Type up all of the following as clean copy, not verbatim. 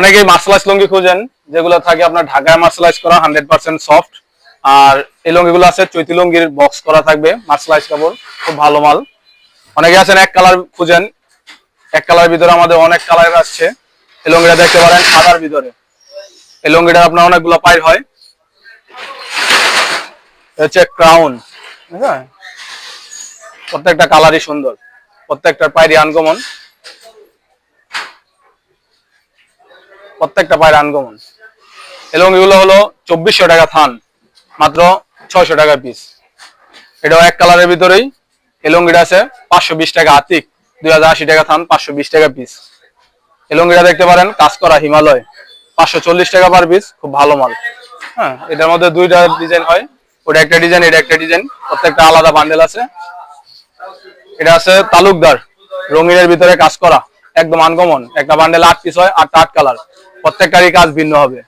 অনেকেই মার্শালাইজ লুঙ্গি খুঁজেন, যেগুলো থাকে আপনার ঢাকায় মার্শালাইজ করা 100% সফট। আর এই লুঙ্গিগুলো আছে চৈতি লুঙ্গির বক্স করা থাকবে, মার্শালাইজ কাপড়, খুব ভালো মাল। অনেকে আছেন এক কালার খুঁজেন, এক কালারের ভিতরে আমাদের অনেক কালার আসছে। এই লুঙ্গিটা দেখতে পারেন সাদার ভিতরে। এই লুঙ্গিটা আপনার অনেকগুলো পাইর হয়, হচ্ছে ক্রাউন। হ্যাঁ, প্রত্যেকটা কালারই সুন্দর, প্রত্যেকটা পাইরি আনকমন, প্রত্যেকটা পায়ের আনকমন। এই লুঙ্গিগুলো হলো 2400 টাকা থান, মাত্র 600 টাকা পিস। এটাও এক কালারের ভিতরেই। এই লুঙ্গিটা আছে 520 টাকা আতিক, 2080 টাকা থান, 520 টাকা পিস। এই লুঙ্গিটা দেখতে পারেন কাজ করা হিমালয়, 540 টাকা পার পিস, খুব ভালো মাল। হ্যাঁ, এটার মধ্যে দুইটা ডিজাইন হয়, ওটা একটা ডিজাইন, এটা একটা ডিজাইন, প্রত্যেকটা আলাদা বান্ডেল আছে। এটা আছে তালুকদার, রঙিনের ভিতরে কাজ করা, একদম আনকমন। একটা বান্ডেল 8 পিস হয়, 8টা 8 কালার, প্রত্যেকটারই কাজ ভিন্ন হবে,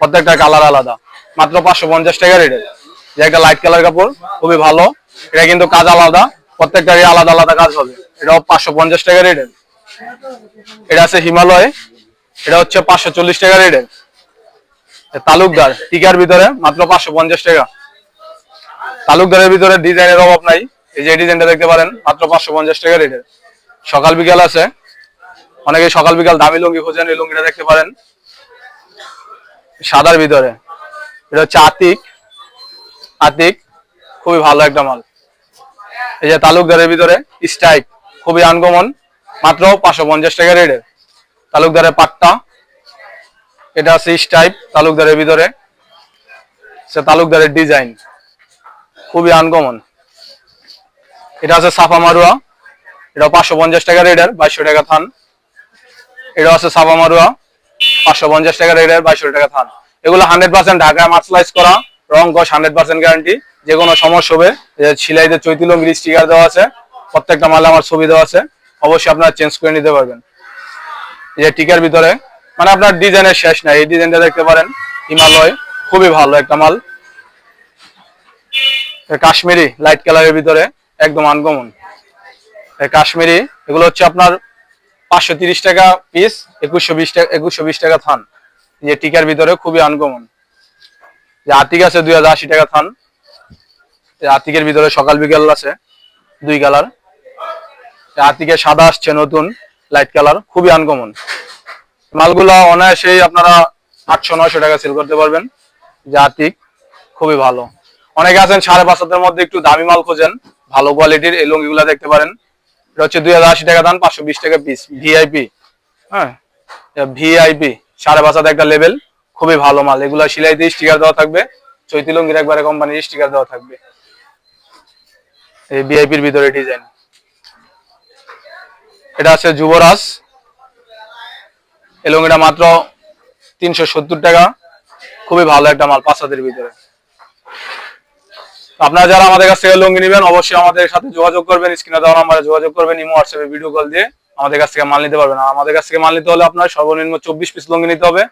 প্রত্যেকটা কালার আলাদা। মাত্র 550 টাকা রেটের। যে একটা লাইট কালার কাপড়, খুবই ভালো। এটা কিন্তু কাজ আলাদা, প্রত্যেকটারই আলাদা আলাদা কাজ হবে। এটাও 550 টাকা রেটের। এটা আছে হিমালয়, এটা হচ্ছে 540 টাকা রেটের। তালুকদার টিকার ভিতরে মাত্র 550 টাকা। তালুকদারের ভিতরে ডিজাইনের অভাব নাই। এই যে ডিজাইনটা দেখতে পারেন, মাত্র 550 টাকা রেটের। সকাল বিকাল আছে, অনেকে সকাল বিকাল দামি লুঙ্গি খোঁজেন, এই লুঙ্গিটা দেখতে পারেন সাদার ভিতরে। এটা হচ্ছে আতিক, আতিক খুবই ভালো একটা মাল। এই যে তালুকদারের ভিতরে স্ট্রাইক, খুবই আনকমন, মাত্র 550 টাকা রেটের। তালুকদারের পাট্টা, এটা আছে স্ট্রাইপ তালুকদারের ভিতরে, সে তালুকদারের ডিজাইন, খুবই আনকমন। এটা আছে সাফা মারুয়া, এটা 550 টাকা রেটের, 2200 টাকা থান। এটা আছে সাফা মারুয়া, 550 টাকা রেটের, 2200 টাকা থান। এগুলো 100% ঢাকায় মার্শালাইজ করা, রং কস 100% গ্যারান্টি। যে কোনো সমস্যা হবে, সিলাইতে চৈতি লুঙ্গির স্টিকার দেওয়া আছে, প্রত্যেকটা মালে আমার ছবি দেওয়া আছে, অবশ্যই আপনারা চেঞ্জ করে নিতে পারবেন। এই যে টিকার ভিতরে, মানে আপনার ডিজাইনের শেষ নাই। এই ডিজাইনটা দেখতে পারেন হিমালয়, খুবই ভালো একটা মাল। কাশ্মীরি লাইট কালারের ভিতরে, একদম আনকমন কাশ্মীরি। এগুলো হচ্ছে আপনার 530 টাকা পিস, 2120 টাকা থান। যে টিকার ভিতরে খুবই আনকমন। যে আতিক আছে 2080 টাকা থান। আতিকের ভিতরে সকাল বিকাল আছে, 2 কালার। আতিকের সাদা আসছে নতুন, লাইট কালার, খুবই আনকমন। মালগুলো অনায়াসেই আপনারা 800-900 টাকা সেল করতে পারবেন। যে আতিক খুবই ভালো। অনেকে আছেন 5,500 মধ্যে একটু দামি মাল খোঁজেন, ভালো কোয়ালিটির, এই লুঙ্গিগুলো দেখতে পারেন। এটা হচ্ছে 2080 টাকা দাম, 520 টাকা পিস, ভিআইপি। হ্যাঁ, ভিআইপি 5,500 একটা লেভেল, খুবই ভালো মাল। এগুলো সিলাইতে স্টিকার দেওয়া থাকবে, চৈতি লুঙ্গির একবারে কোম্পানির স্টিকার দেওয়া থাকবে। এই ভিআইপির ভিতরে ডিজাইন। এটা আছে যুবরাজ, এই লুঙ্গিটা মাত্র 370 টাকা, খুবই ভালো একটা মাল, 5 হাতের ভিতরে। আপনারা যারা আমাদের কাছ থেকে লুঙ্গি নেবেন, অবশ্যই আমাদের সাথে যোগাযোগ করবেন, স্ক্রিনে দেওয়া নাম্বারে যোগাযোগ করবেন, ইমো হোয়াটসঅ্যাপে ভিডিও কল দিয়ে আমাদের কাছ থেকে মাল নিতে পারবেন। আর আমাদের কাছ থেকে মাল নিতে হলে আপনার সর্বনিম্ন 24 পিস লুঙ্গি নিতে হবে,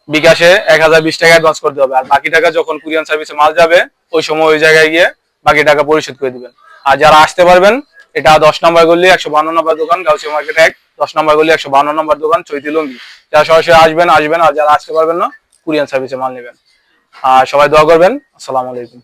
বিকাশে 1020 টাকা অ্যাডভান্স করতে হবে। আর বাকি টাকা যখন কুরিয়ার সার্ভিসে মাল যাবে, ওই সময় ওই জায়গায় গিয়ে বাকি টাকা পরিশোধ করে দিবেন। আর যারা আসতে পারবেন, এটা 10 নম্বর গলি 152 নম্বর দোকান, গাউসিয়া মার্কেট 1, 10 নম্বর গলি 152 নম্বর দোকান, চৈতি লুঙ্গি। যারা সরাসরি আসবেন আসবেন, আর যারা আসতে পারবেন না, কুরিয়ার সার্ভিসে মাল নেবেন। আর সবাই দোয়া করবেন। আসসালামু আলাইকুম।